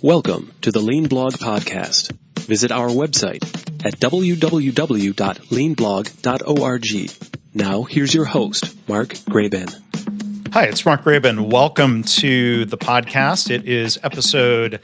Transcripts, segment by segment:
Welcome to the Lean Blog Podcast. Visit our website at www.leanblog.org. Now, here's your host, Mark Graban. Hi, it's Mark Graban. Welcome to the podcast. It is episode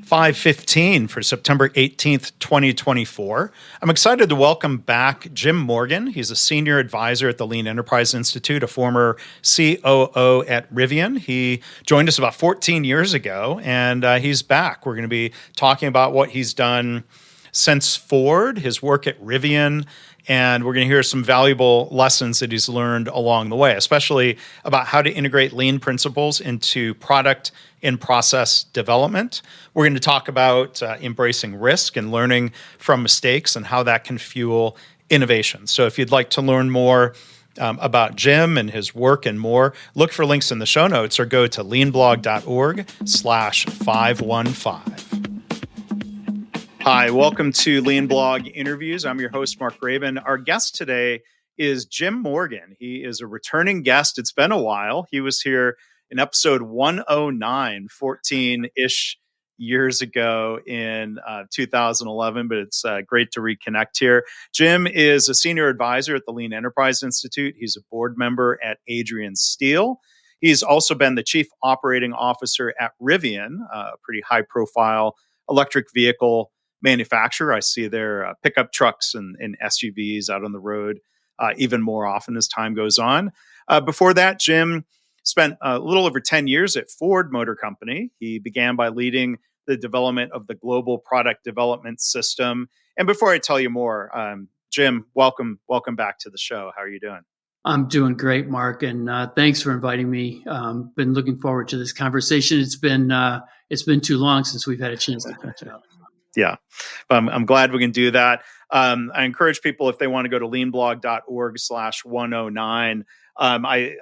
515 for September 18th, 2024. I'm excited to welcome back Jim Morgan. He's a senior advisor at the Lean Enterprise Institute, a former COO at Rivian. He joined us about 14 years ago, and he's back. We're going to be talking about what he's done since Ford, his work at Rivian, and we're going to hear some valuable lessons that he's learned along the way, especially about how to integrate lean principles into product and process development. We're going to talk about embracing risk and learning from mistakes and how that can fuel innovation. So if you'd like to learn more about Jim and his work and more, look for links in the show notes or go to leanblog.org/515. Hi, welcome to Lean Blog Interviews. I'm your host, Mark Graban. Our guest today is Jim Morgan. He is a returning guest. It's been a while. He was here in episode 109, 14-ish years ago in 2011, but it's great to reconnect here. Jim is a senior advisor at the Lean Enterprise Institute. He's a board member at Adrian Steel. He's also been the chief operating officer at Rivian, a pretty high-profile electric vehicle manufacturer. I see their pickup trucks and SUVs out on the road even more often as time goes on. Before that, Jim spent a little over 10 years at Ford Motor Company. He began by leading the development of the global product development system. And before I tell you more, Jim, welcome back to the show. How are you doing? I'm doing great, Mark, and thanks for inviting me. Been looking forward to this conversation. It's been too long since we've had a chance to catch up. Yeah, I'm glad we can do that. I encourage people, if they want to go to leanblog.org/109. I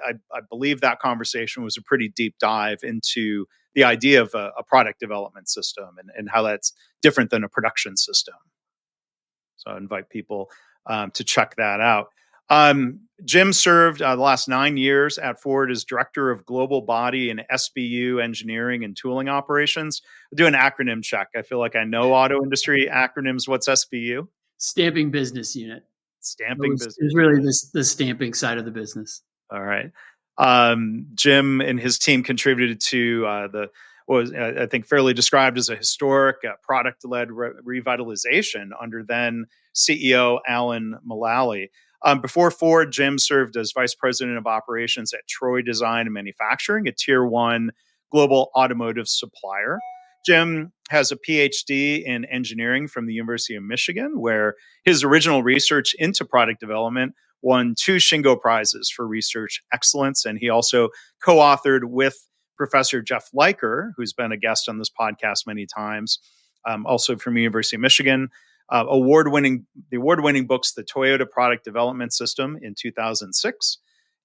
believe that conversation was a pretty deep dive into the idea of a product development system and how that's different than a production system. So I invite people to check that out. Jim served the last 9 years at Ford as Director of Global Body and SBU Engineering and Tooling Operations. I'll do an acronym check. I feel like I know auto industry acronyms. What's SBU? Stamping Business Unit. Business. It's really the stamping side of the business. All right. Jim and his team contributed to I think fairly described as a historic product-led revitalization under then CEO Alan Mulally. Before Ford, Jim served as Vice President of Operations at Troy Design and Manufacturing, a Tier 1 global automotive supplier. Jim has a PhD in engineering from the University of Michigan, where his original research into product development won 2 Shingo Prizes for research excellence. And he also co-authored with Professor Jeff Leiker, who's been a guest on this podcast many times, also from the University of Michigan, the award-winning books, The Toyota Product Development System in 2006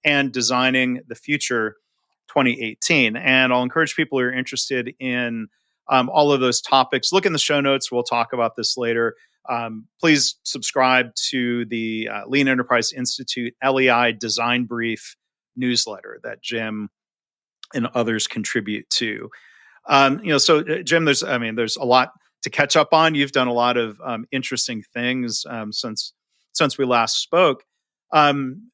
and Designing the Future 2018. And I'll encourage people who are interested in all of those topics, look in the show notes. We'll talk about this later. Please subscribe to the Lean Enterprise Institute LEI Design Brief newsletter that Jim and others contribute to. So Jim, there's a lot to catch up on. You've done a lot of interesting things since we last spoke.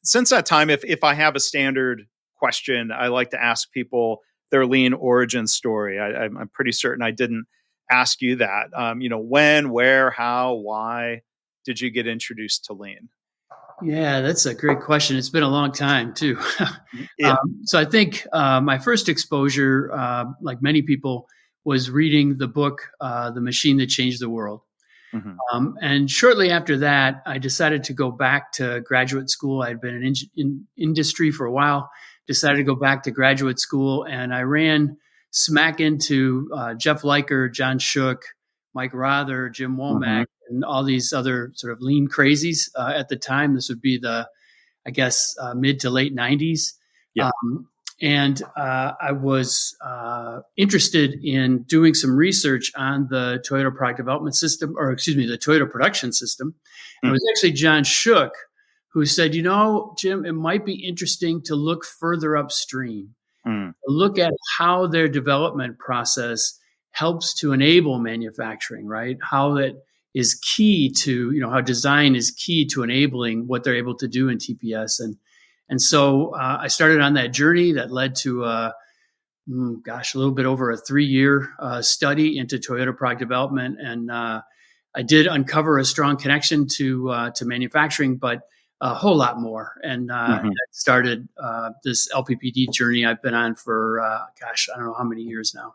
Since that time, if I have a standard question, I like to ask people their lean origin story. I'm pretty certain I didn't ask you that. When, where, how, why did you get introduced to lean? Yeah, that's a great question. It's been a long time too. Yeah. So I think my first exposure, like many people, was reading the book, The Machine That Changed the World. Mm-hmm. And shortly after that, I decided to go back to graduate school. I had been in industry for a while, decided to go back to graduate school, and I ran smack into Jeff Leiker, John Shook, Mike Rother, Jim Womack, and all these other sort of lean crazies at the time. This would be the, mid to late 90s. Yeah. And I was interested in doing some research on the Toyota product development system, the Toyota production system. And it was actually John Shook who said, Jim, it might be interesting to look further upstream, look at how their development process helps to enable manufacturing, right? How that is key to, how design is key to enabling what they're able to do in TPS. And so I started on that journey that led to, a little bit over a 3-year study into Toyota product development. And I did uncover a strong connection to manufacturing, but a whole lot more. And that started this LPPD journey I've been on for, I don't know how many years now.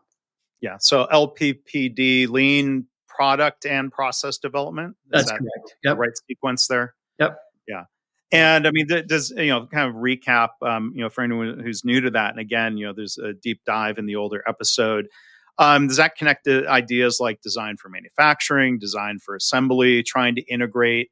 Yeah. So LPPD, lean product and process development. That's correct. Yep. The right sequence there? Yep. Yeah. And I mean, does, kind of recap, for anyone who's new to that. And again, there's a deep dive in the older episode. Does that connect to ideas like design for manufacturing, design for assembly, trying to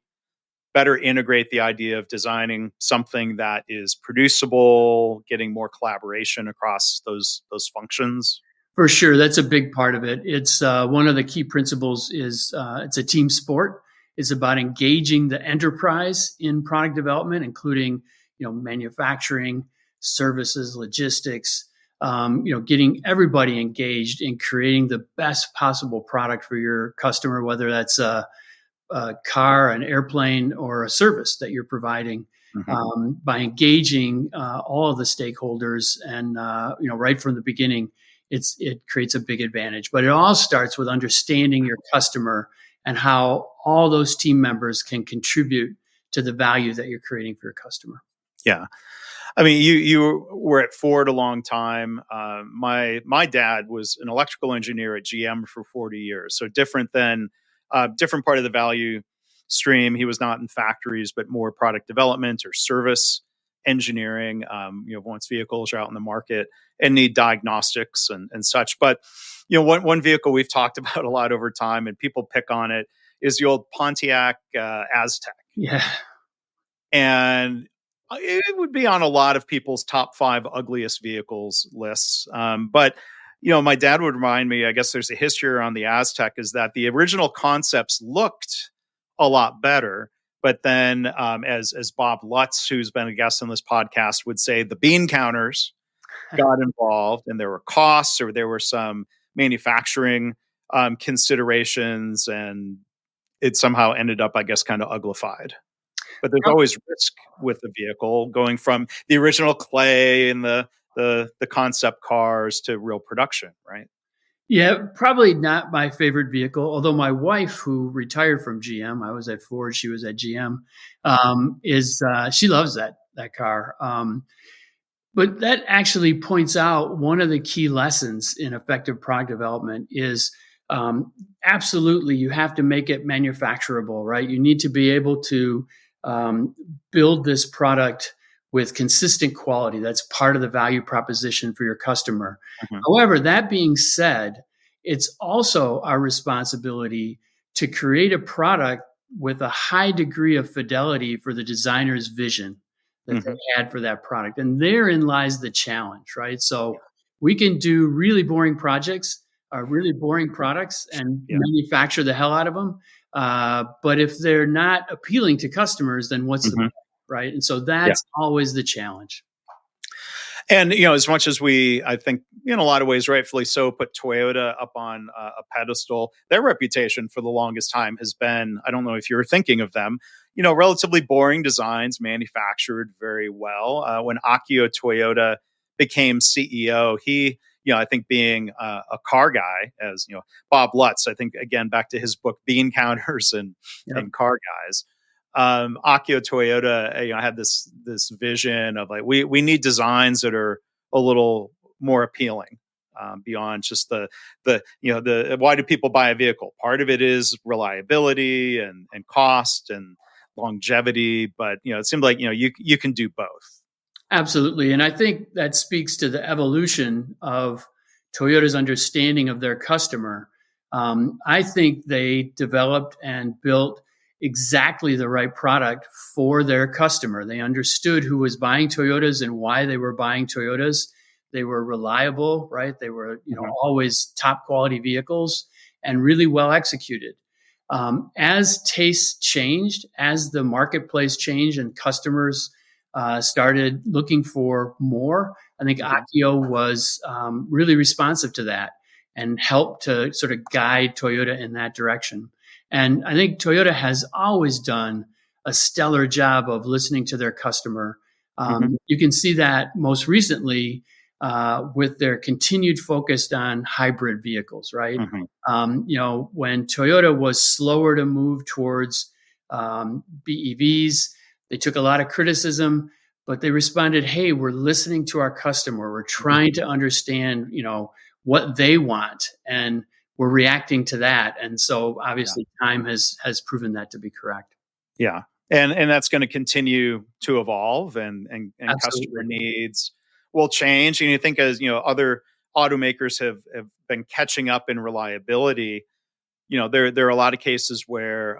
better integrate the idea of designing something that is producible, getting more collaboration across those functions? For sure. That's a big part of it. It's one of the key principles is it's a team sport. It's about engaging the enterprise in product development, including, manufacturing, services, logistics, getting everybody engaged in creating the best possible product for your customer, whether that's a car, an airplane, or a service that you're providing. By engaging all of the stakeholders and, right from the beginning, it creates a big advantage. But it all starts with understanding your customer and how all those team members can contribute to the value that you're creating for your customer. Yeah. I mean, you were at Ford a long time. My dad was an electrical engineer at GM for 40 years. So different part of the value stream. He was not in factories, but more product development or service engineering, once vehicles are out in the market and need diagnostics and such. But, one vehicle we've talked about a lot over time and people pick on it is the old Pontiac Aztec. Yeah. And it would be on a lot of people's top 5 ugliest vehicles lists. But, my dad would remind me, I guess there's a history around the Aztec, is that the original concepts looked a lot better. But then as Bob Lutz, who's been a guest on this podcast, would say, the bean counters got involved and there were costs or there were some manufacturing considerations, and it somehow ended up, I guess, kind of uglified. But there's always risk with the vehicle going from the original clay and the concept cars to real production, right? Yeah, probably not my favorite vehicle, although my wife, who retired from GM, I was at Ford, she was at GM, she loves that car. But that actually points out one of the key lessons in effective product development is absolutely you have to make it manufacturable, right? You need to be able to build this product with consistent quality. That's part of the value proposition for your customer. However, that being said, it's also our responsibility to create a product with a high degree of fidelity for the designer's vision that they had for that product. And therein lies the challenge, right? So we can do really boring products and manufacture the hell out of them. But if they're not appealing to customers, then what's the point, right? And so that's always the challenge. And, as much as we, I think, in a lot of ways, rightfully so, put Toyota up on a pedestal, their reputation for the longest time has been, I don't know if you're thinking of them, relatively boring designs manufactured very well. When Akio Toyoda became CEO, he, I think being a car guy, as, Bob Lutz, I think, again, back to his book, Bean Counters and Car Guys, Akio Toyoda, had this vision of like, we need designs that are a little more appealing beyond just the why do people buy a vehicle? Part of it is reliability and cost and longevity, but it seemed like you can do both. Absolutely, and I think that speaks to the evolution of Toyota's understanding of their customer. I think they developed and built exactly the right product for their customer. They understood who was buying Toyotas and why they were buying Toyotas. They were reliable, right? They were, always top quality vehicles and really well executed. As tastes changed, as the marketplace changed and customers started looking for more, I think Akio was really responsive to that and help to sort of guide Toyota in that direction. And I think Toyota has always done a stellar job of listening to their customer. You can see that most recently with their continued focus on hybrid vehicles, right? When Toyota was slower to move towards BEVs, they took a lot of criticism, but they responded, hey, we're listening to our customer. We're trying to understand, what they want, and we're reacting to that. And so obviously time has proven that to be correct. Yeah. And that's going to continue to evolve, and customer needs will change. And you think, as other automakers have been catching up in reliability, there are a lot of cases where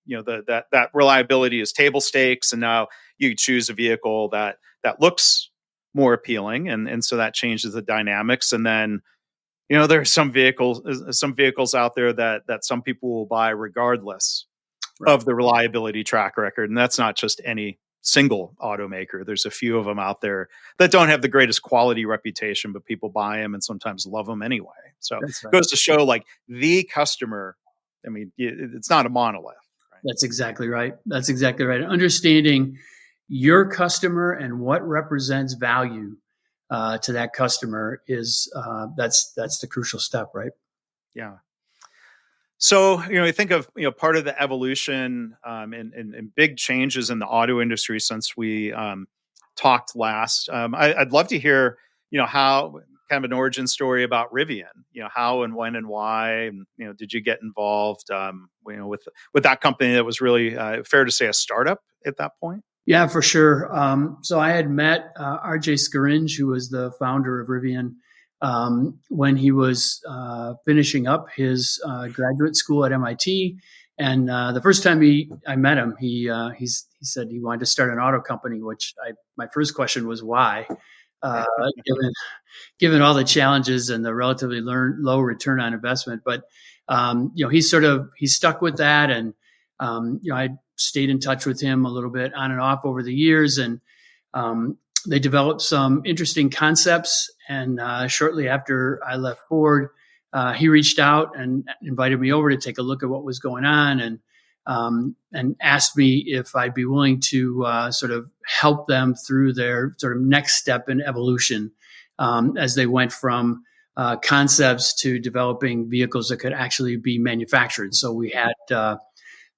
that reliability is table stakes, and now you choose a vehicle that looks more appealing, and so that changes the dynamics. And then there are some vehicles out there that some people will buy regardless of the reliability track record. And that's not just any single automaker. There's a few of them out there that don't have the greatest quality reputation, but people buy them and sometimes love them anyway. So it goes to show, like, the customer, it's not a monolith. Right? That's exactly right. Understanding your customer and what represents value to that customer is that's the crucial step, right? Yeah. So, you think of, part of the evolution and big changes in the auto industry since we talked last. I'd love to hear, how, kind of an origin story about Rivian, how and when and why, and, did you get involved, with that company that was really, fair to say, a startup at that point? Yeah, for sure. So I had met RJ Scaringe, who was the founder of Rivian, when he was finishing up his graduate school at MIT. And the first time I met him, he said he wanted to start an auto company, which my first question was why, given all the challenges and the relatively low return on investment. But he stuck with that, and I stayed in touch with him a little bit on and off over the years, and they developed some interesting concepts. And shortly after I left Ford, he reached out and invited me over to take a look at what was going on, and asked me if I'd be willing to sort of help them through their sort of next step in evolution, as they went from concepts to developing vehicles that could actually be manufactured. So we had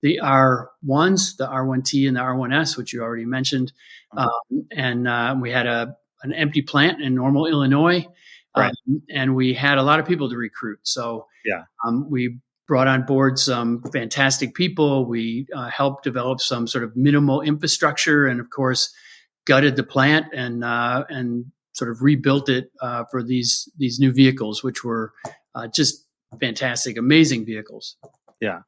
the R1s, the R1T and the R1S, which you already mentioned. And we had an empty plant in Normal, Illinois. Right. And we had a lot of people to recruit. So we brought on board some fantastic people. We helped develop some sort of minimal infrastructure, and of course, gutted the plant and sort of rebuilt it for these new vehicles, which were just fantastic, amazing vehicles. Yeah.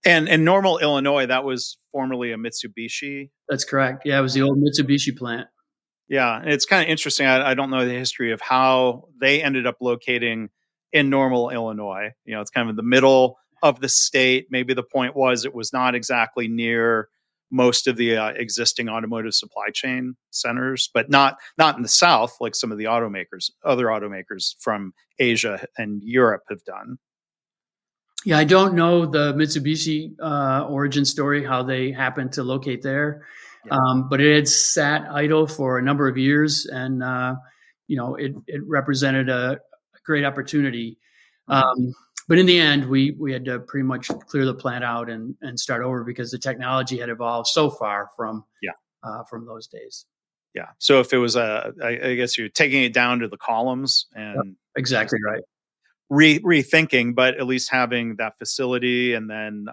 And Normal, Illinois, that was formerly a Mitsubishi. That's correct. Yeah, it was the old Mitsubishi plant. Yeah, and it's kind of interesting. I don't know the history of how they ended up locating in Normal, Illinois. It's kind of in the middle of the state. Maybe the point was it was not exactly near most of the existing automotive supply chain centers, but not in the South like some of the other automakers from Asia and Europe have done. Yeah, I don't know the Mitsubishi origin story, how they happened to locate there, but it had sat idle for a number of years, and it represented a great opportunity. But in the end, we had to pretty much clear the plant out and start over, because the technology had evolved so far from those days. Yeah. So if it was I guess you're taking it down to the columns and exactly right. Rethinking, but at least having that facility, and then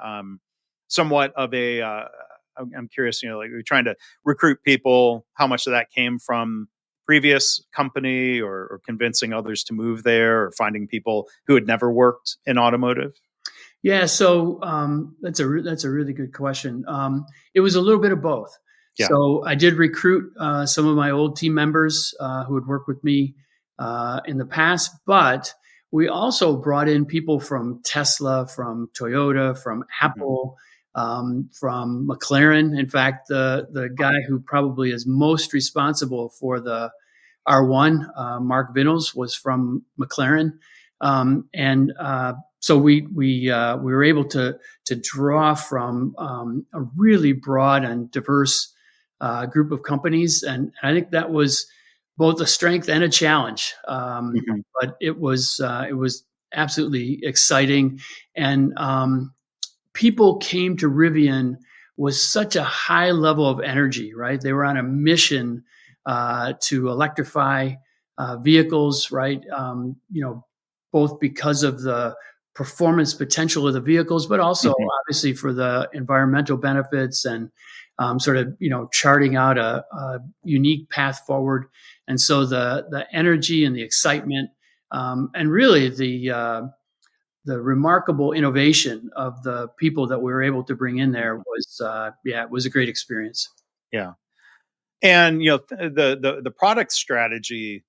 somewhat of a. I'm curious, like we're trying to recruit people. How much of that came from previous company, or convincing others to move there, or finding people who had never worked in automotive? Yeah, so that's a really good question. It was a little bit of both. Yeah. So I did recruit some of my old team members who had worked with me in the past, but we also brought in people from Tesla, from Toyota, from Apple, from McLaren. In fact, the guy who probably is most responsible for the R1. Mark Vinnels was from McLaren, so we were able to draw from a really broad and diverse group of companies, and I think that was both a strength and a challenge. But it was absolutely exciting, and people came to Rivian with such a high level of energy. Right, they were on a mission to electrify vehicles. Right, both because of the performance potential of the vehicles, but also obviously for the environmental benefits and sort of charting out a unique path forward. And so the energy and the excitement and really the remarkable innovation of the people that we were able to bring in there was it was a great experience. Yeah, and the product strategy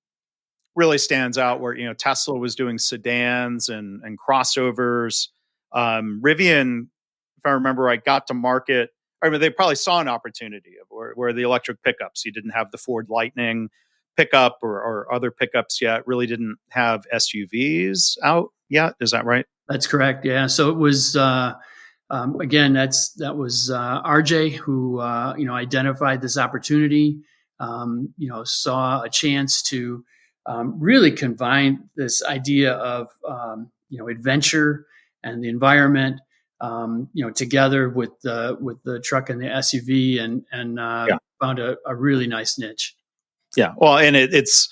really stands out where Tesla was doing sedans and crossovers. Rivian, if I remember right, got to market. I mean, they probably saw an opportunity of where the electric pickups. You didn't have the Ford Lightning pickup or other pickups yet. Really didn't have SUVs out yet. Is that right? That's correct. Yeah. So it was again. That was RJ who identified this opportunity. Saw a chance to really combine this idea of adventure and the environment, together with the truck and the SUV, and found a really nice niche. Yeah, well, and it's,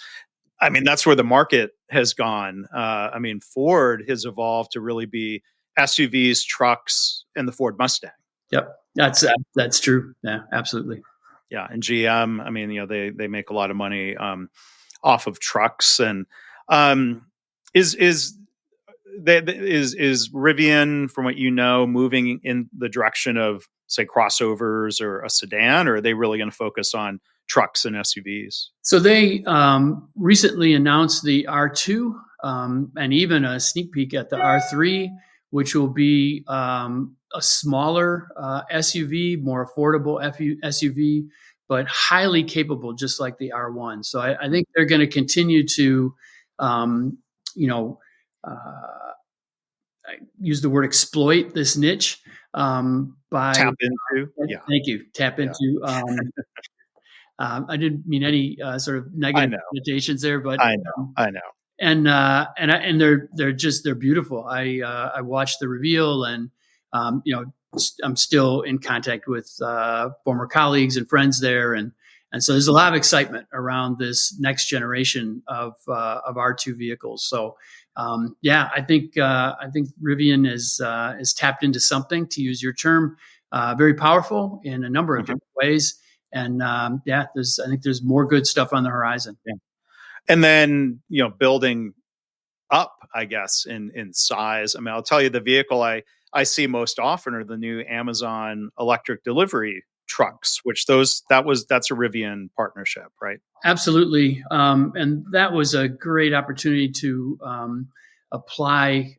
I mean, that's where the market has gone. I mean, Ford has evolved to really be SUVs, trucks, and the Ford Mustang. Yep, that's true. Yeah, absolutely. Yeah, and GM, I mean, they make a lot of money off of trucks, and is Rivian, from what moving in the direction of, say, crossovers or a sedan, or are they really going to focus on trucks and SUVs? So they recently announced the R2 and even a sneak peek at the R3, which will be a smaller SUV, more affordable SUV, but highly capable, just like the R1. So I think they're going to continue to, I use the word exploit this niche by tap into. Yeah, thank you. Tap into. I didn't mean any sort of negative connotations there, but I know. And they're beautiful. I watched the reveal, and I'm still in contact with former colleagues and friends there, and so there's a lot of excitement around this next generation of R2 vehicles. So I think Rivian is tapped into something, to use your term, very powerful in a number of different ways. And I think there's more good stuff on the horizon. Yeah. And then, building up, I guess, in size. I mean, I'll tell you, the vehicle I see most often are the new Amazon electric delivery trucks, which that's a Rivian partnership, right? Absolutely. And that was a great opportunity to apply,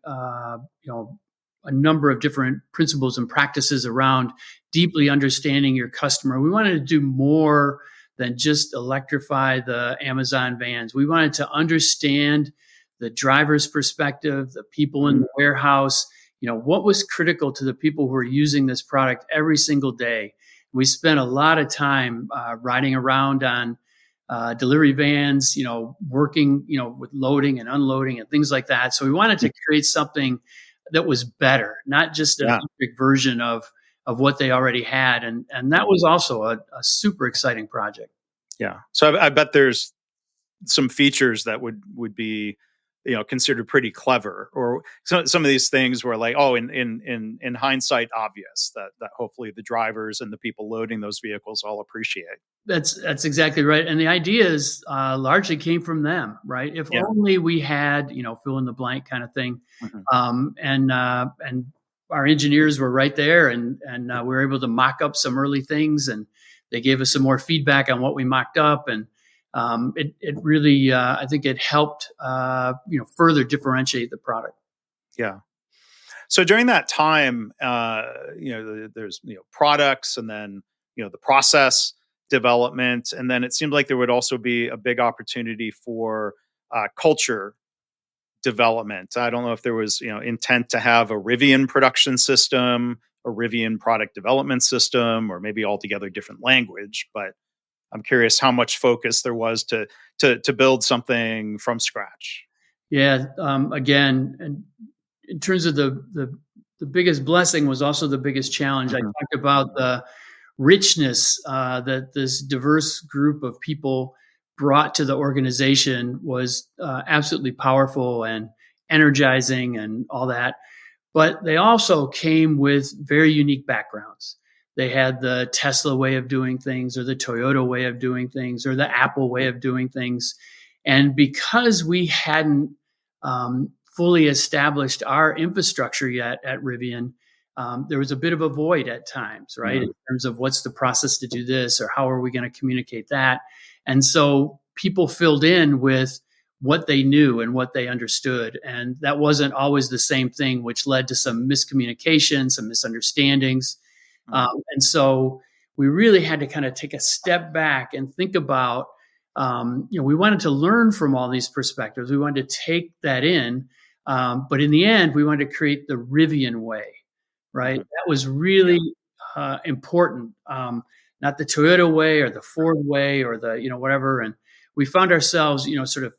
a number of different principles and practices around deeply understanding your customer. We wanted to do more than just electrify the Amazon vans. We wanted to understand the driver's perspective, the people in the warehouse, what was critical to the people who are using this product every single day. We spent a lot of time riding around on delivery vans, working, with loading and unloading and things like that. So we wanted to create something that was better, not just an electric version of what they already had. And that was also a super exciting project. Yeah. So I bet there's some features that would be, considered pretty clever, or some of these things were like, in hindsight, obvious that hopefully the drivers and the people loading those vehicles all appreciate. That's exactly right. And the ideas largely came from them, right? If only we had, fill in the blank kind of thing. And our engineers were right there, and we were able to mock up some early things, and they gave us some more feedback on what we mocked up. And it really, I think it helped, further differentiate the product. Yeah. So during that time, there's, products, and then, the process development, and then it seemed like there would also be a big opportunity for culture development. I don't know if there was, intent to have a Rivian production system, a Rivian product development system, or maybe altogether different language. But I'm curious how much focus there was to build something from scratch. Yeah. Again, and in terms of the biggest blessing was also the biggest challenge. I talked about the richness that this diverse group of people brought to the organization was absolutely powerful and energizing and all that. But they also came with very unique backgrounds. They had the Tesla way of doing things, or the Toyota way of doing things, or the Apple way of doing things. And because we hadn't fully established our infrastructure yet at Rivian, there was a bit of a void at times, right? In terms of what's the process to do this, or how are we going to communicate that? And so people filled in with what they knew and what they understood. And that wasn't always the same thing, which led to some miscommunication, some misunderstandings. And so we really had to kind of take a step back and think about, we wanted to learn from all these perspectives. We wanted to take that in. But in the end, we wanted to create the Rivian way, right? That was really important. Not the Toyota way or the Ford way or the, whatever. And we found ourselves, sort of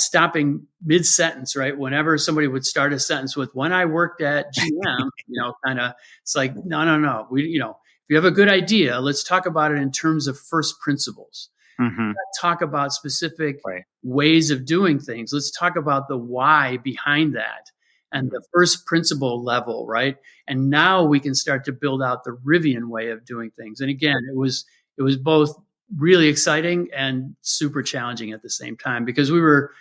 stopping mid-sentence, right? Whenever somebody would start a sentence with, when I worked at GM, kind of, it's like, no. We, if you have a good idea, let's talk about it in terms of first principles. Let's talk about specific ways of doing things. Let's talk about the why behind that and the first principle level, right? And now we can start to build out the Rivian way of doing things. And again, it was both really exciting and super challenging at the same time, because we were,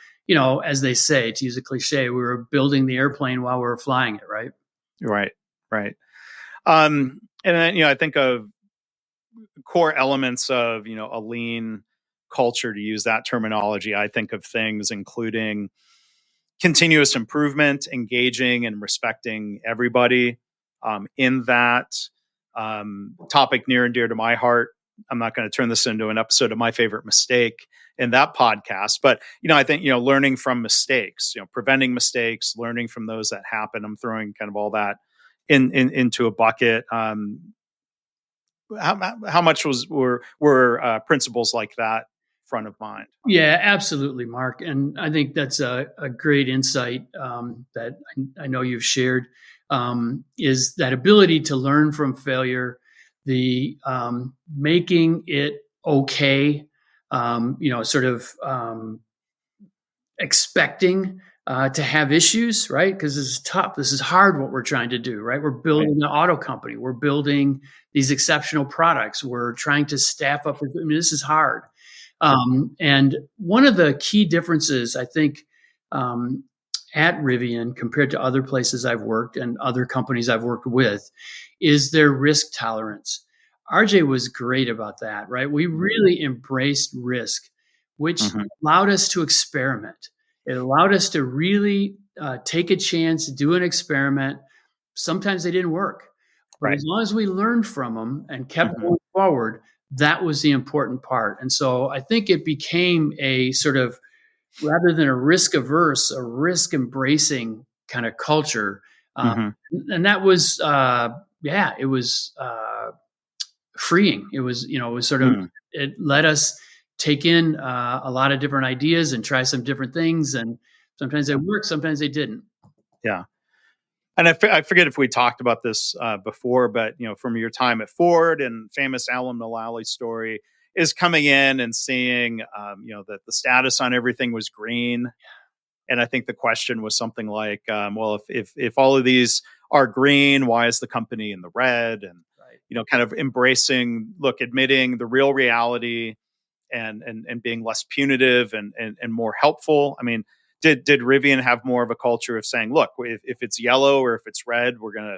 as they say, to use a cliche, we were building the airplane while we were flying it, right? Right. And then, I think of core elements of, a lean culture, to use that terminology. I think of things including continuous improvement, engaging and respecting everybody. In that topic near and dear to my heart, I'm not going to turn this into an episode of my favorite mistake in that podcast, but I think learning from mistakes, preventing mistakes, learning from those that happen. I'm throwing kind of all that into a bucket. How much were principles like that front of mind? Yeah, absolutely, Mark. And I think that's a great insight that I know you've shared, is that ability to learn from failure, the making it okay, sort of expecting to have issues, right? Because this is tough. This is hard what we're trying to do, right? We're building an auto company. We're building these exceptional products. We're trying to staff up. This is hard. And one of the key differences, I think, at Rivian compared to other places I've worked and other companies I've worked with, is their risk tolerance. RJ was great about that, right? We really embraced risk, which allowed us to experiment. It allowed us to really take a chance, do an experiment. Sometimes they didn't work, but as long as we learned from them and kept going forward, that was the important part. And so I think it became a sort of, rather than a risk averse, a risk embracing kind of culture. And that was, it was freeing. It was, it was sort of, it let us take in a lot of different ideas and try some different things. And sometimes they worked, sometimes they didn't. Yeah. And I forget if we talked about this before, but from your time at Ford, and famous Alan Mulally story is coming in and seeing that the status on everything was green, and I think the question was something like, well, if all of these are green, why is the company in the red? And kind of admitting the real reality, and being less punitive and more helpful. I mean, Did Rivian have more of a culture of saying, look, if it's yellow or if it's red, we're going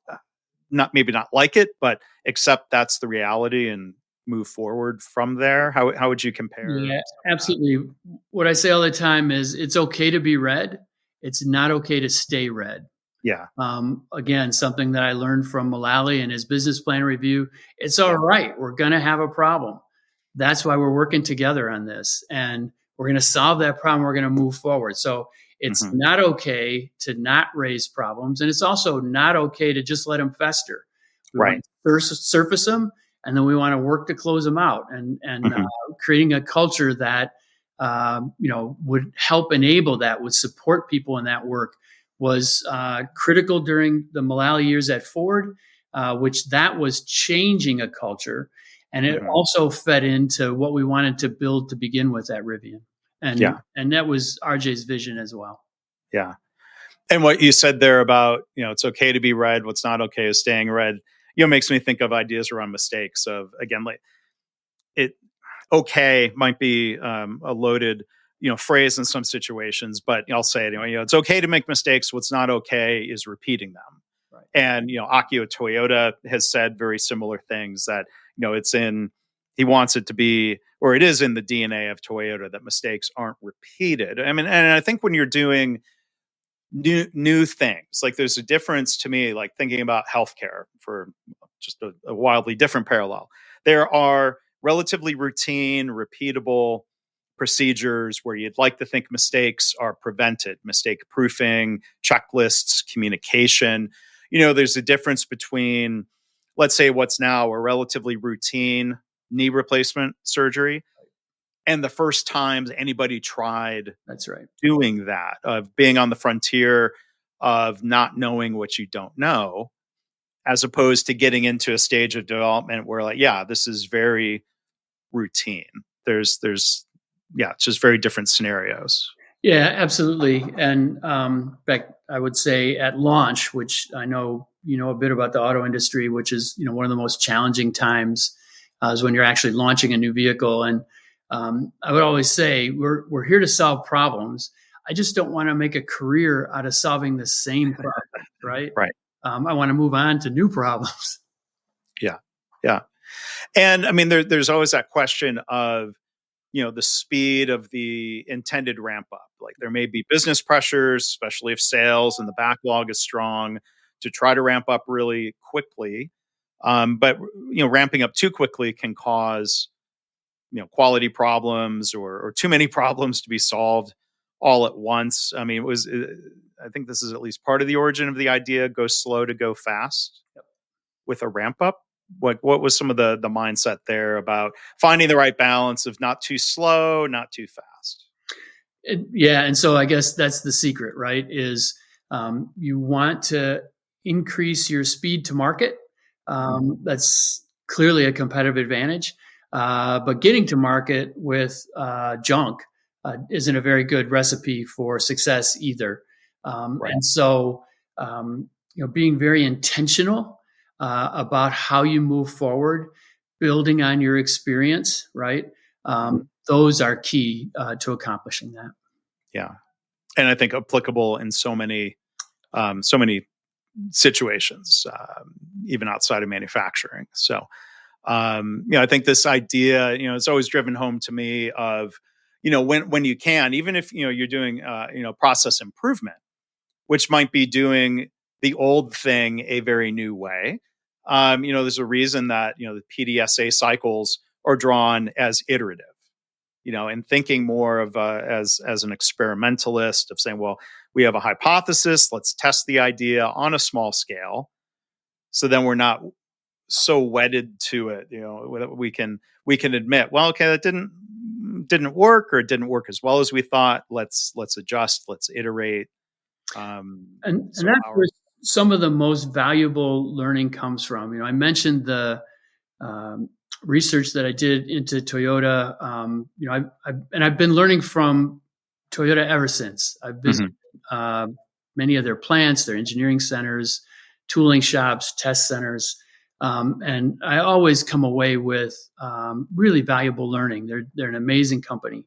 to maybe not like it, but accept that's the reality and move forward from there? How would you compare? Yeah, absolutely. What I say all the time is, it's okay to be red. It's not okay to stay red. Yeah. Again, something that I learned from Mulally and his business plan review. It's all right. We're going to have a problem. That's why we're working together on this. And we're going to solve that problem. We're going to move forward. So it's not okay to not raise problems. And it's also not okay to just let them fester. We want to surface them, and then we want to work to close them out, and creating a culture that would help enable that, would support people in that work, was critical during the Mulally years at Ford, which that was changing a culture. And it also fed into what we wanted to build to begin with at Rivian. And that was RJ's vision as well. Yeah. And what you said there about, it's okay to be red. What's not okay is staying red. Makes me think of ideas around mistakes of, again, like okay might be a loaded, phrase in some situations, but I'll say it anyway. It's okay to make mistakes. What's not okay is repeating them. Right. And Akio Toyoda has said very similar things, that he wants it to be, or it is in the DNA of Toyota, that mistakes aren't repeated. I mean, and I think when you're doing new things, like there's a difference to me, like thinking about healthcare for just a wildly different parallel. There are relatively routine, repeatable procedures where you'd like to think mistakes are prevented, mistake proofing, checklists, communication. There's a difference between, let's say, what's now a relatively routine knee replacement surgery, and the first times anybody tried doing that, of being on the frontier of not knowing what you don't know, as opposed to getting into a stage of development where, like, this is very routine. There's it's just very different scenarios. Yeah, absolutely. And in fact, I would say at launch, which I know a bit about the auto industry, which is one of the most challenging times, is when you're actually launching a new vehicle. And I would always say we're here to solve problems. I just don't want to make a career out of solving the same problem, right? Right. I want to move on to new problems. Yeah. And I mean, there's always that question of, the speed of the intended ramp up. Like, there may be business pressures, especially if sales and the backlog is strong, to try to ramp up really quickly. But ramping up too quickly can cause, quality problems or too many problems to be solved all at once. I mean, I think this is at least part of the origin of the idea: go slow to go fast with a ramp up. What was some of the mindset there about finding the right balance of not too slow, not too fast? And so I guess that's the secret, right? Is you want to increase your speed to market. That's clearly a competitive advantage. But getting to market with junk isn't a very good recipe for success either. And so, being very intentional about how you move forward, building on your experience, right? Those are key to accomplishing that. Yeah. And I think applicable in so many situations, even outside of manufacturing. So, I think this idea, it's always driven home to me of, when you can, even if, you're doing, process improvement, which might be doing the old thing a very new way. There's a reason that, the PDSA cycles are drawn as iterative, and thinking more of as an experimentalist, of saying, well, we have a hypothesis, let's test the idea on a small scale. So then we're not so wedded to it, we can admit, well, okay, that didn't work, or it didn't work as well as we thought. Let's adjust, let's iterate. And that's where some of the most valuable learning comes from. I mentioned the research that I did into Toyota. I've been learning from Toyota ever since. I've visited many of their plants, their engineering centers, tooling shops, test centers. And I always come away with really valuable learning. They're an amazing company.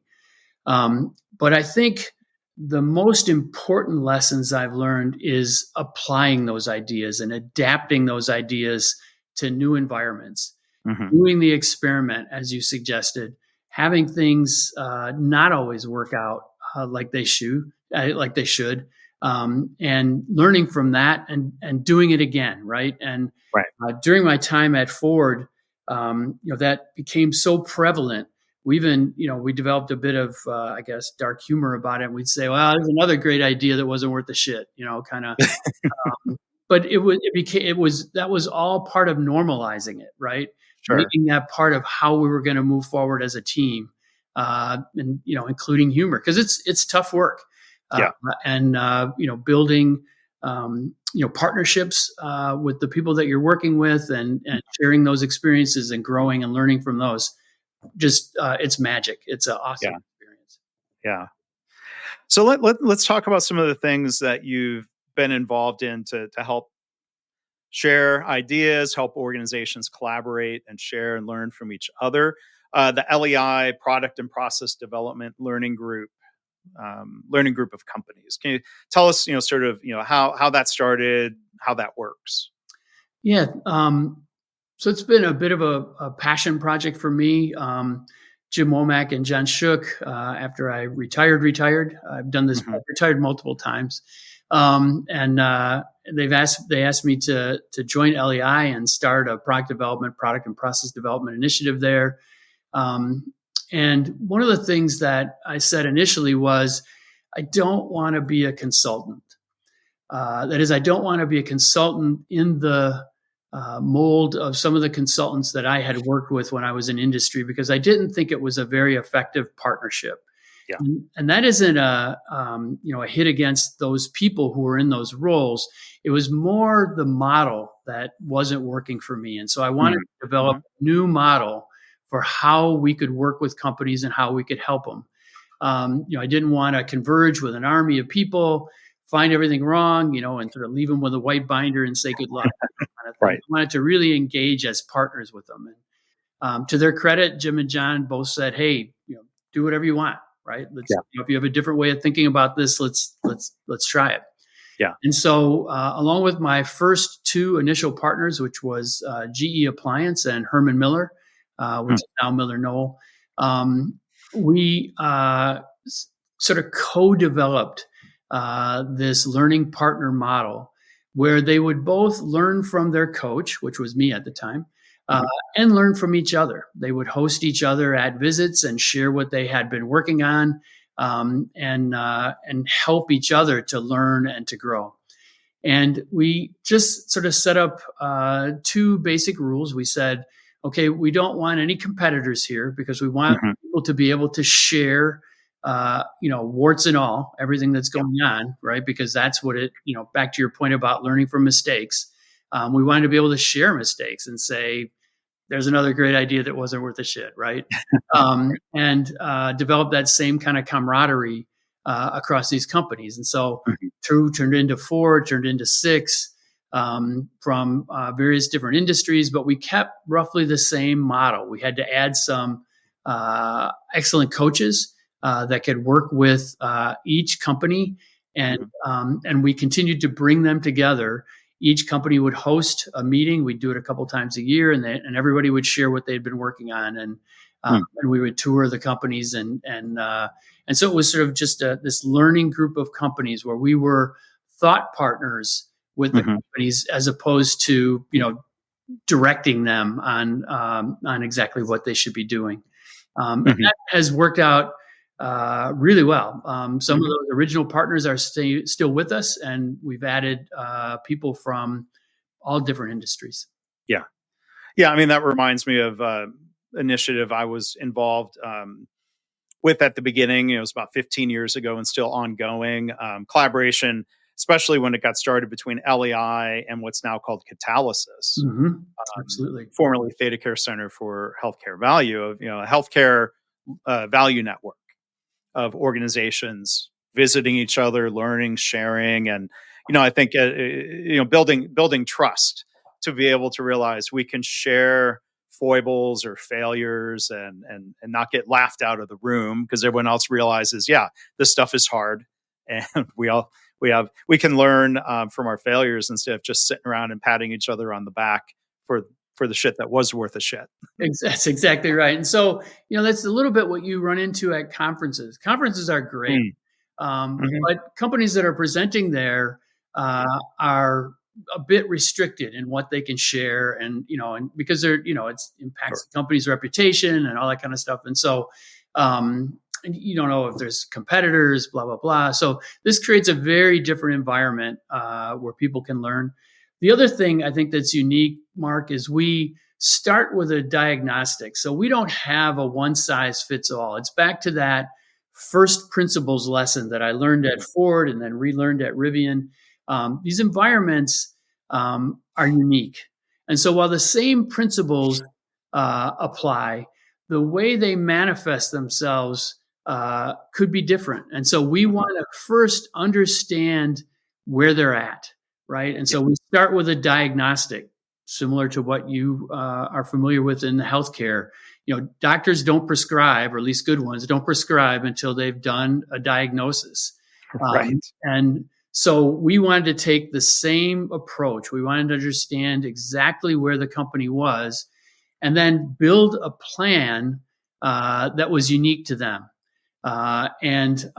But I think the most important lessons I've learned is applying those ideas and adapting those ideas to new environments, doing the experiment, as you suggested, having things not always work out like they should, and learning from that and doing it again, right? And Right. During my time at Ford, that became so prevalent. We even, we developed a bit of, I guess, dark humor about it. We'd say, well, there's another great idea that wasn't worth the shit, kind of. But that was all part of normalizing it, right? Sure. Making that part of how we were going to move forward as a team, and including humor, because it's tough work. And building partnerships with the people that you're working with, and sharing those experiences and growing and learning from those. Just it's magic. It's an awesome experience. Yeah. So let's talk about some of the things that you've been involved in to help share ideas, help organizations collaborate and share and learn from each other. The LEI, Product and Process Development Learning Group of companies. Can you tell us, how that started, how that works? Yeah. So it's been a bit of a passion project for me. Jim Womack and John Shook, after I retired. I've done this, I've retired multiple times. And they asked me to join LEI and start a product and process development initiative there. And one of the things that I said initially was, I don't want to be a consultant. That is, I don't want to be a consultant in the mold of some of the consultants that I had worked with when I was in industry, because I didn't think it was a very effective partnership. Yeah. And that isn't a hit against those people who were in those roles. It was more the model that wasn't working for me. And so I wanted to develop a new model for how we could work with companies and how we could help them. I didn't want to converge with an army of people, find everything wrong, and sort of leave them with a white binder and say good luck. Right. I wanted to really engage as partners with them. And to their credit, Jim and John both said, "Hey, do whatever you want." Right? If you have a different way of thinking about this, let's try it. Yeah. And so, along with my first two initial partners, which was GE Appliance and Herman Miller, which is now Miller Knoll, we sort of co-developed this learning partner model where they would both learn from their coach, which was me at the time, and learn from each other. They would host each other at visits and share what they had been working on, and help each other to learn and to grow. And we just sort of set up two basic rules. We said, okay, we don't want any competitors here, because we want people to be able to share, warts and all, everything that's going on, right? Because that's what back to your point about learning from mistakes. We wanted to be able to share mistakes and say, there's another great idea that wasn't worth a shit, right? And develop that same kind of camaraderie across these companies. And so two turned into four, turned into six, from various different industries, but we kept roughly the same model. We had to add some excellent coaches that could work with each company, and we continued to bring them together. Each company would host a meeting. We'd do it a couple times a year, and everybody would share what they'd been working on, and we would tour the companies, and so it was sort of just this learning group of companies where we were thought partners with the companies, as opposed to directing them on exactly what they should be doing. And that has worked out really well. Some of those original partners are still with us, and we've added people from all different industries. Yeah. I mean, that reminds me of initiative I was involved with at the beginning. It was about 15 years ago and still ongoing. Collaboration, especially when it got started between LEI and what's now called Catalysis, Absolutely, formerly Theta Care Center for Healthcare Value, of a healthcare value network of organizations visiting each other, learning, sharing, and I think building trust to be able to realize we can share foibles or failures and not get laughed out of the room because everyone else realizes, this stuff is hard, and we can learn from our failures instead of just sitting around and patting each other on the back for the shit that was worth a shit. That's exactly right. And so, that's a little bit what you run into at conferences. Conferences are great. But companies that are presenting there are a bit restricted in what they can share, and because they're it impacts the company's reputation and all that kind of stuff, and so and you don't know if there's competitors, blah blah blah. So this creates a very different environment where people can learn. The other thing I think that's unique, Mark, is we start with a diagnostic. So we don't have a one size fits all. It's back to that first principles lesson that I learned at Ford and then relearned at Rivian. These environments are unique. And so while the same principles apply, the way they manifest themselves could be different. And so we want to first understand where they're at, right? And so we start with a diagnostic, similar to what you are familiar with in the healthcare. Doctors don't prescribe, or at least good ones don't prescribe until they've done a diagnosis. Right. And so we wanted to take the same approach. We wanted to understand exactly where the company was and then build a plan that was unique to them. And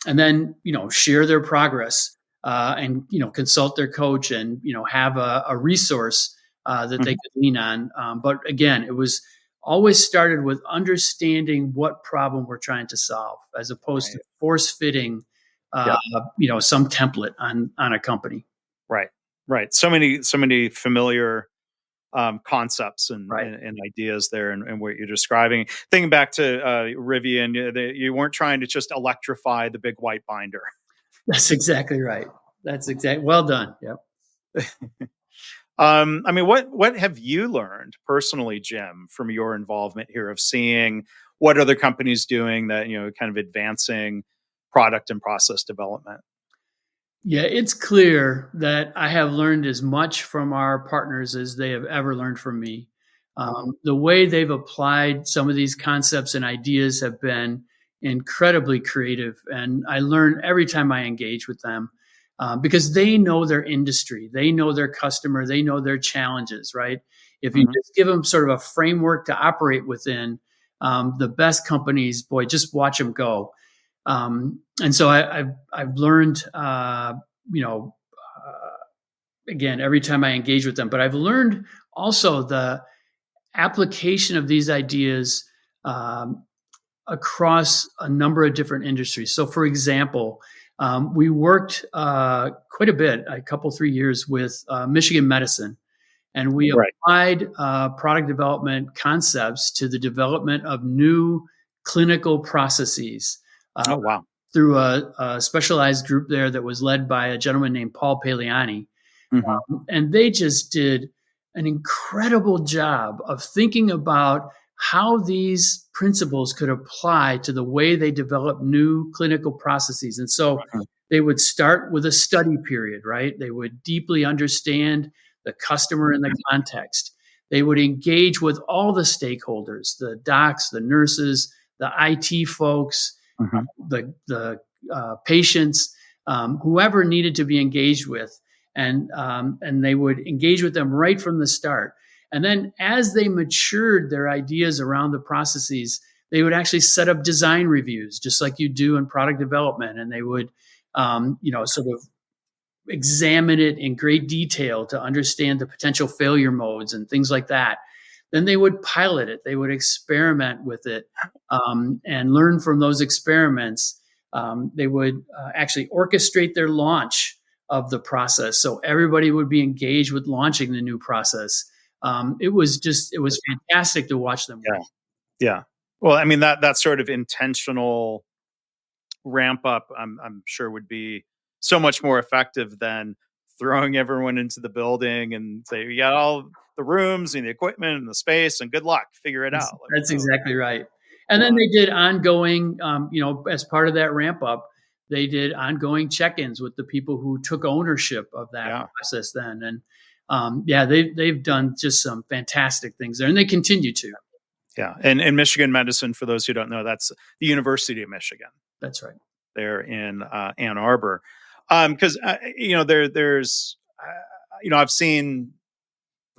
then, share their progress and, consult their coach and, have a resource that they could lean on. But again, it was always started with understanding what problem we're trying to solve, as opposed to force fitting, some template on a company. Right. So many familiar concepts and ideas there, and what you're describing. Thinking back to Rivian, you weren't trying to just electrify the big white binder. That's exactly right. Well done. Yep. What have you learned personally, Jim, from your involvement here of seeing what other companies doing that, kind of advancing product and process development? Yeah, it's clear that I have learned as much from our partners as they have ever learned from me. The way they've applied some of these concepts and ideas have been incredibly creative. And I learn every time I engage with them because they know their industry, they know their customer, they know their challenges, right? If you just give them sort of a framework to operate within, the best companies, boy, just watch them go. And so I've learned, again, every time I engage with them, but I've learned also the application of these ideas across a number of different industries. So for example, we worked quite a bit, a couple, 3 years with Michigan Medicine, and we applied product development concepts to the development of new clinical processes. Through a specialized group there that was led by a gentleman named Paul Paliani. And they just did an incredible job of thinking about how these principles could apply to the way they develop new clinical processes. And so they would start with a study period, right? They would deeply understand the customer and the context. They would engage with all the stakeholders, the docs, the nurses, the IT folks, the patients, whoever needed to be engaged with, and they would engage with them right from the start. And then as they matured their ideas around the processes, they would actually set up design reviews, just like you do in product development, and they would, sort of examine it in great detail to understand the potential failure modes and things like that. Then they would pilot it. They would experiment with it and learn from those experiments. They would actually orchestrate their launch of the process. So everybody would be engaged with launching the new process. It was fantastic to watch them. Yeah. Well, I mean, that sort of intentional ramp up, I'm sure would be so much more effective than throwing everyone into the building and say, you got all the rooms and the equipment and the space and good luck, figure it out. That's exactly right. And then they did ongoing, as part of that ramp up, they did ongoing check-ins with the people who took ownership of that process then. And they've done just some fantastic things there, and they continue to. Yeah. And Michigan Medicine, for those who don't know, that's the University of Michigan. That's right. There in Ann Arbor. Because, there's, I've seen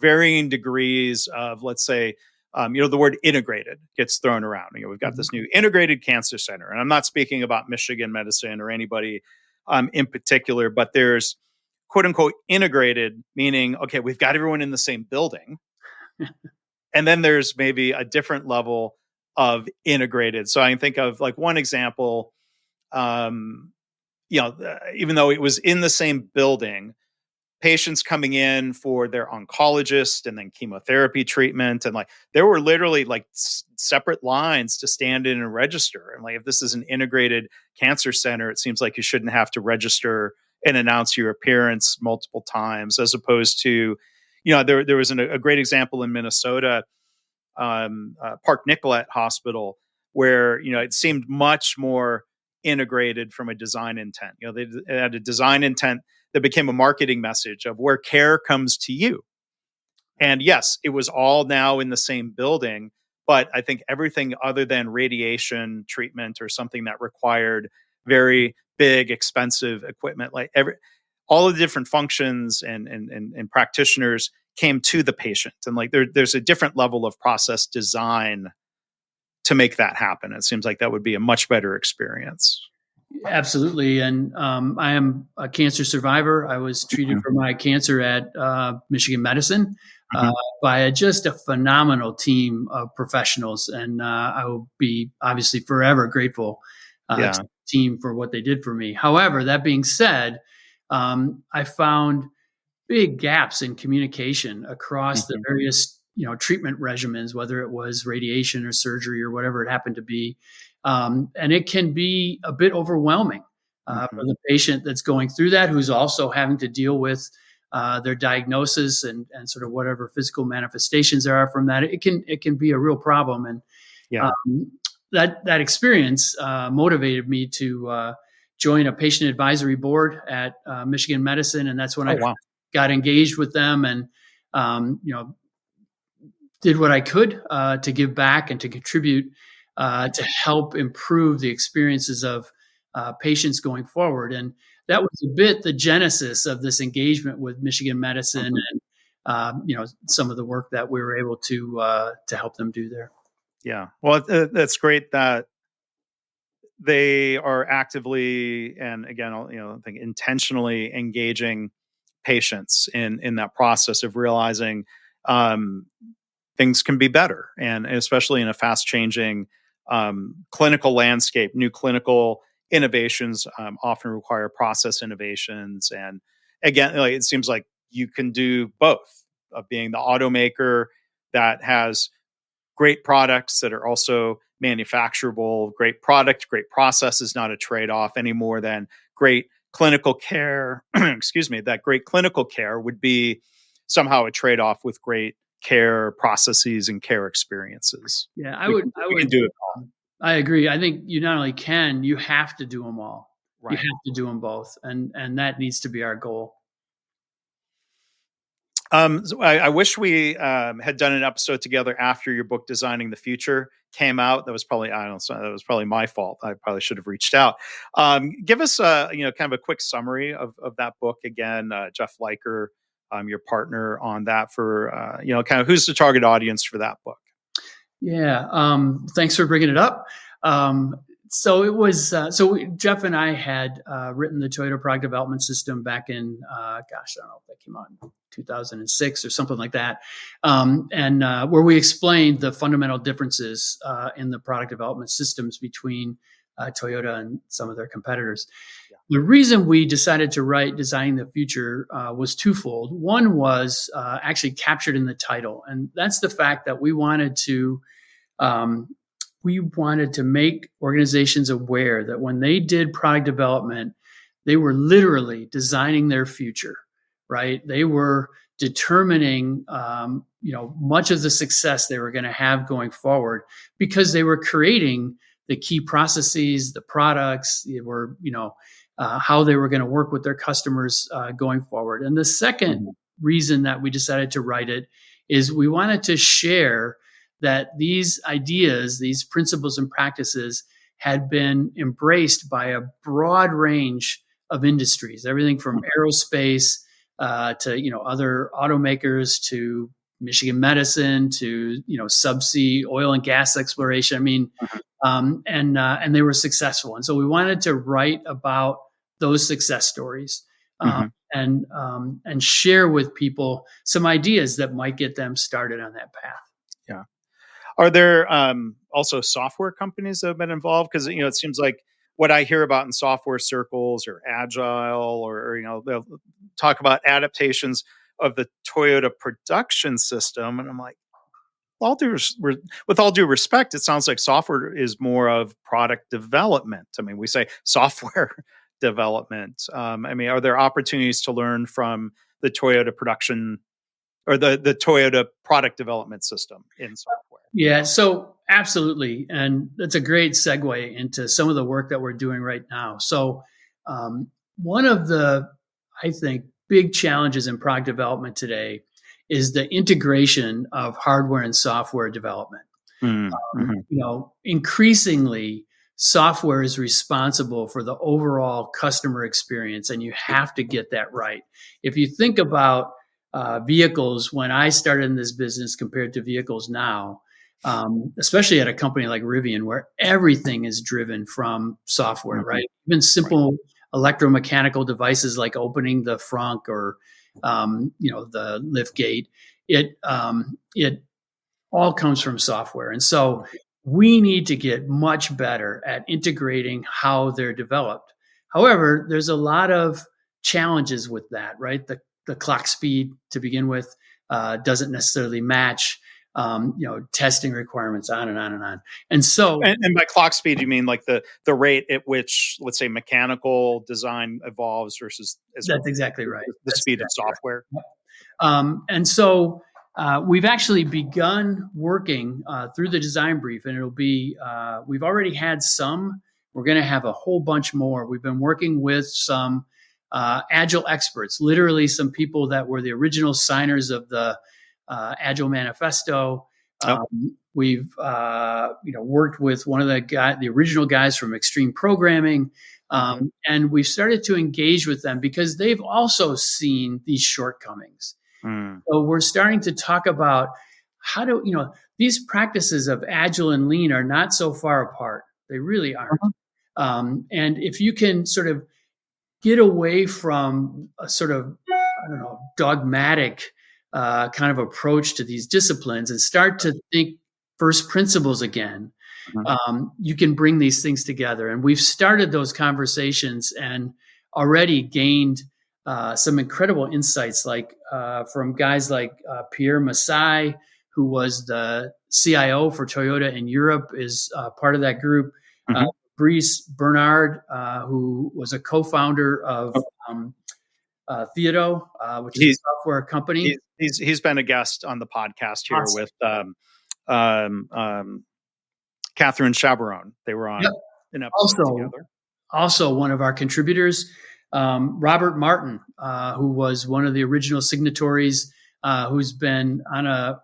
varying degrees of, let's say, the word integrated gets thrown around. We've got this new integrated cancer center, and I'm not speaking about Michigan Medicine or anybody in particular, but there's quote unquote integrated, meaning, okay, we've got everyone in the same building. And then there's maybe a different level of integrated. So I can think of like one example, even though it was in the same building, patients coming in for their oncologist and then chemotherapy treatment. And like, there were literally like separate lines to stand in and register. And like, if this is an integrated cancer center, it seems like you shouldn't have to register and announce your appearance multiple times, as opposed to, there was a great example in Minnesota, Park Nicollet Hospital, where, it seemed much more integrated from a design intent. They had a design intent that became a marketing message of where care comes to you. And yes, it was all now in the same building, but I think everything other than radiation treatment or something that required very big, expensive equipment, like all of the different functions and practitioners came to the patient. And like there's a different level of process design to make that happen. It seems like that would be a much better experience. Absolutely. And I am a cancer survivor. I was treated for my cancer at Michigan Medicine by just a phenomenal team of professionals. And I will be obviously forever grateful to the team for what they did for me. However, that being said, I found big gaps in communication across the various treatment regimens, whether it was radiation or surgery or whatever it happened to be. And it can be a bit overwhelming for the patient that's going through that, who's also having to deal with their diagnosis and sort of whatever physical manifestations there are from that. It can be a real problem. And that experience motivated me to join a patient advisory board at Michigan Medicine, and that's when I got engaged with them and did what I could to give back and to contribute to help improve the experiences of patients going forward. And that was a bit the genesis of this engagement with Michigan Medicine and some of the work that we were able to help them do there. Yeah, well, that's great that they are actively and again, I think intentionally engaging patients in that process of realizing things can be better, and especially in a fast-changing clinical landscape. New clinical innovations often require process innovations, and again, like, it seems like you can do both, of being the automaker that has great products that are also manufacturable. Great product, great process is not a trade-off any more than great clinical care. Excuse me, that great clinical care would be somehow a trade-off with great care processes and care experiences. Yeah, I would do it all. I agree. I think you not only can, you have to do them all. Right. You have to do them both, and that needs to be our goal. So I wish we had done an episode together after your book "Designing the Future" came out. That was probably that was probably my fault. I probably should have reached out. Give us kind of a quick summary of that book again, Jeff Leiker, your partner on that, for kind of who's the target audience for that book. Yeah, thanks for bringing it up. So it was, Jeff and I had written the Toyota product development system back in, I don't know if that came out in 2006 or something like that. And where we explained the fundamental differences in the product development systems between Toyota and some of their competitors. Yeah. The reason we decided to write Designing the Future was twofold. One was actually captured in the title, and that's the fact that we wanted to make organizations aware that when they did product development, they were literally designing their future, right? They were determining, much of the success they were going to have going forward, because they were creating the key processes, the products. They were, how they were going to work with their customers going forward. And the second reason that we decided to write it is we wanted to share that these ideas, these principles and practices had been embraced by a broad range of industries, everything from aerospace to other automakers to Michigan medicine to, subsea oil and gas exploration. I mean, and they were successful. And so we wanted to write about those success stories, and share with people some ideas that might get them started on that path. Yeah. Are there also software companies that have been involved? Because it seems like what I hear about in software circles or agile, or they'll talk about adaptations of the Toyota production system, and I'm like, with all due respect, it sounds like software is more of product development. I mean, we say software development. Are there opportunities to learn from the Toyota production or the Toyota product development system in software? Yeah, so absolutely. And that's a great segue into some of the work that we're doing right now. So one of the, I think, big challenges in product development today is the integration of hardware and software development. Increasingly, software is responsible for the overall customer experience, and you have to get that right. If you think about vehicles when I started in this business compared to vehicles now, especially at a company like Rivian, where everything is driven from software, right? Even simple electromechanical devices like opening the frunk or the lift gate, it all comes from software. And so we need to get much better at integrating how they're developed. However, there's a lot of challenges with that, right? The clock speed to begin with doesn't necessarily match, testing requirements, on and on and on. And so, and by clock speed, you mean like the rate at which, let's say, mechanical design evolves versus that's exactly right. The speed of software. Right. And so we've actually begun working through the design brief, and it'll be, we've already had some. We're going to have a whole bunch more. We've been working with some Agile experts, literally some people that were the original signers of the Agile Manifesto. We've worked with one of the original guys from Extreme Programming, and we've started to engage with them because they've also seen these shortcomings. So we're starting to talk about how do these practices of Agile and Lean are not so far apart. They really aren't. And if you can sort of get away from a sort of, dogmatic kind of approach to these disciplines and start to think first principles again, you can bring these things together. And we've started those conversations and already gained some incredible insights, like from guys like Pierre Massai, who was the CIO for Toyota in Europe, is part of that group. Brice Bernard, who was a co-founder of Theodo, which is a software company. He's been a guest on the podcast here with Catherine Chabaron. They were on an episode together. Also, one of our contributors, Robert Martin, who was one of the original signatories, who's been on a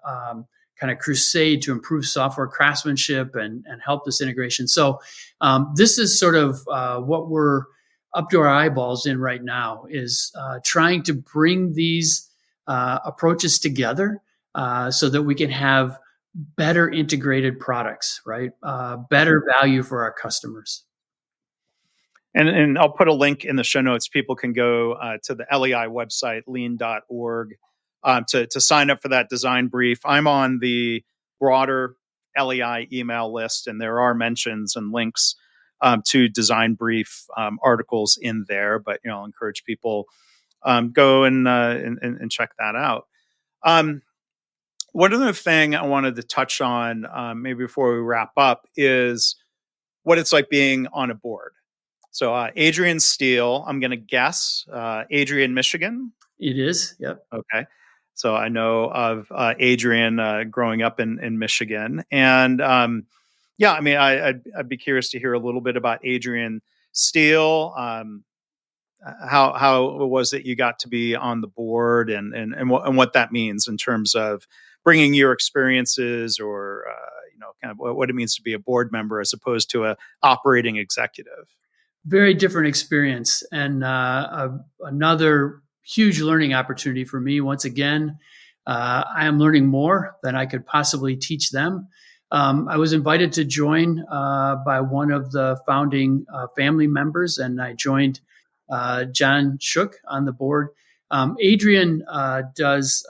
kind of crusade to improve software craftsmanship and help this integration. So this is sort of what we're up to our eyeballs in right now, is trying to bring these approaches together so that we can have better integrated products, right? Better value for our customers. And I'll put a link in the show notes. People can go to the LEI website, lean.org, to sign up for that design brief. I'm on the broader LEI email list, and there are mentions and links to design brief articles in there. But I'll encourage people go and check that out. One other thing I wanted to touch on, maybe before we wrap up, is what it's like being on a board. So Adrian Steele, I'm going to guess, Adrian, Michigan? It is, yep. Okay. So I know of Adrian growing up in Michigan. And I'd be curious to hear a little bit about Adrian Steele. How was it you got to be on the board, and what that means in terms of bringing your experiences, or kind of what it means to be a board member as opposed to a operating executive? Very different experience, and another huge learning opportunity for me. Once again, I am learning more than I could possibly teach them. I was invited to join by one of the founding family members, and I joined John Shook on the board. Adrian does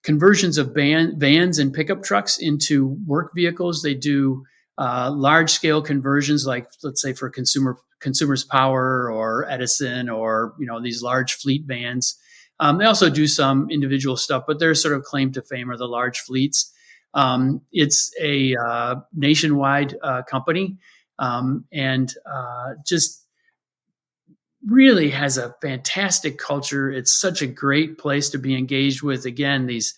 conversions of vans and pickup trucks into work vehicles. They do large scale conversions, like let's say for Consumers Power or Edison, or these large fleet vans. They also do some individual stuff, but their sort of claim to fame are the large fleets. It's a nationwide company, and just really has a fantastic culture. It's such a great place to be engaged with. Again, these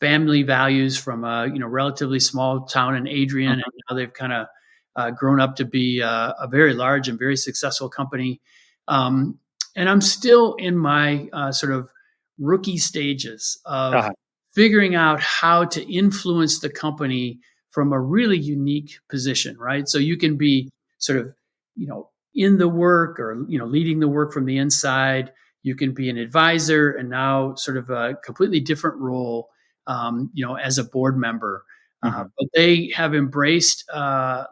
family values from a relatively small town in Adrian, and now they've kind of grown up to be a very large and very successful company. And I'm still in my sort of rookie stages of figuring out how to influence the company from a really unique position, right? So you can be sort of, in the work, or, leading the work from the inside. You can be an advisor, and now sort of a completely different role, as a board member. But they have embraced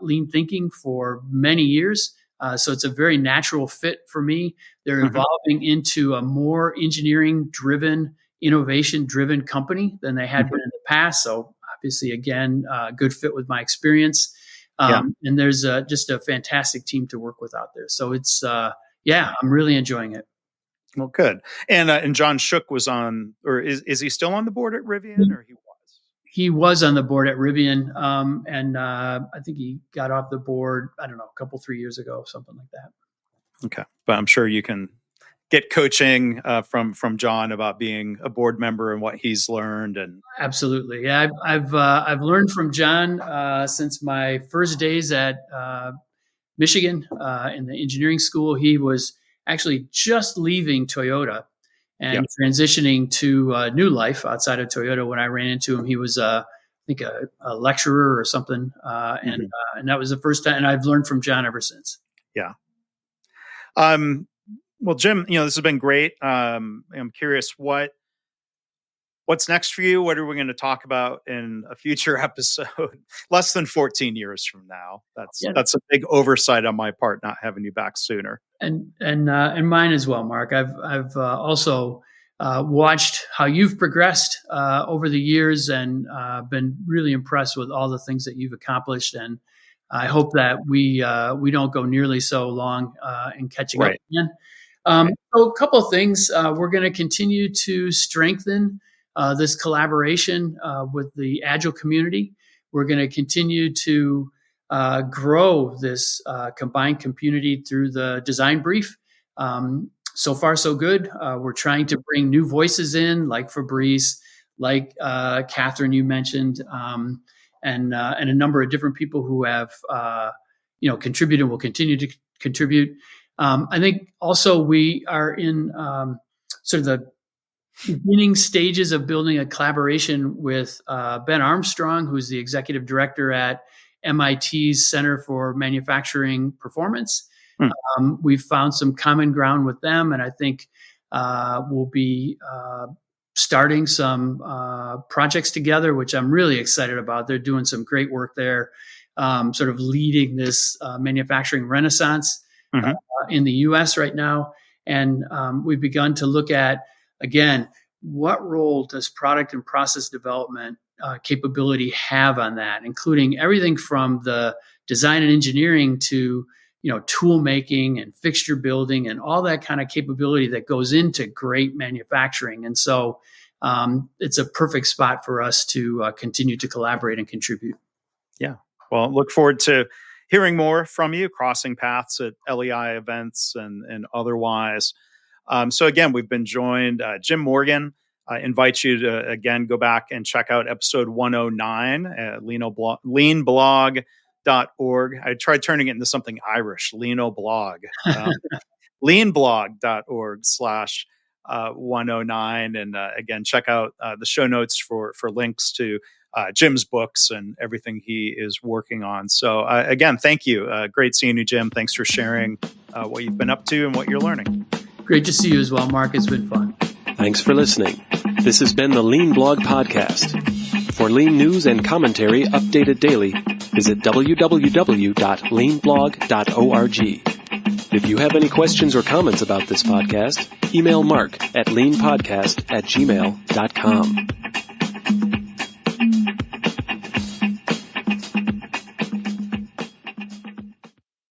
lean thinking for many years. So it's a very natural fit for me. They're evolving into a more engineering-driven, innovation-driven company than they had been in the past. So obviously, again, good fit with my experience. And there's just a fantastic team to work with out there. So it's, I'm really enjoying it. Well, good. And John Shook was on, or is he still on the board at Rivian, or he was? He was on the board at Rivian, and I think he got off the board, I don't know, a couple, 3 years ago, something like that. Okay. But I'm sure you can get coaching from John about being a board member and what he's learned. And absolutely. Yeah, I've learned from John since my first days at Michigan in the engineering school. He was actually just leaving Toyota and transitioning to a new life outside of Toyota. When I ran into him, he was, I think, a lecturer or something. And that was the first time. And I've learned from John ever since. Yeah. Well, Jim, this has been great. I'm curious what's next for you. What are we going to talk about in a future episode? Less than 14 years from now. That's a big oversight on my part, not having you back sooner. And mine as well, Mark. I've also watched how you've progressed over the years, and been really impressed with all the things that you've accomplished. And I hope that we don't go nearly so long in catching up again. So a couple of things. We're going to continue to strengthen this collaboration with the Agile community. We're going to continue to grow this combined community through the design brief. So far, so good. We're trying to bring new voices in, like Fabrice, like Catherine, you mentioned, and a number of different people who have contributed and will continue to contribute. I think also we are in sort of the beginning stages of building a collaboration with Ben Armstrong, who's the executive director at MIT's Center for Manufacturing Performance. We've found some common ground with them, and I think we'll be starting some projects together, which I'm really excited about. They're doing some great work there, sort of leading this manufacturing renaissance in the U.S. right now. And we've begun to look at, again, what role does product and process development capability have on that, including everything from the design and engineering to tool making and fixture building and all that kind of capability that goes into great manufacturing. And so it's a perfect spot for us to continue to collaborate and contribute. Yeah. Well, look forward to hearing more from you, crossing paths at LEI events and otherwise. So again, we've been joined, Jim Morgan. I invite you to, again, go back and check out episode 109 at leanblog.org. I tried turning it into something Irish, Leanoblog. leanblog.org/109. And again, check out the show notes for links to Jim's books and everything he is working on. So again, thank you. Great seeing you, Jim. Thanks for sharing what you've been up to and what you're learning. Great to see you as well, Mark. It's been fun. Thanks for listening. This has been the Lean Blog Podcast. For Lean news and commentary updated daily, visit www.leanblog.org. If you have any questions or comments about this podcast, email Mark at leanpodcast@gmail.com.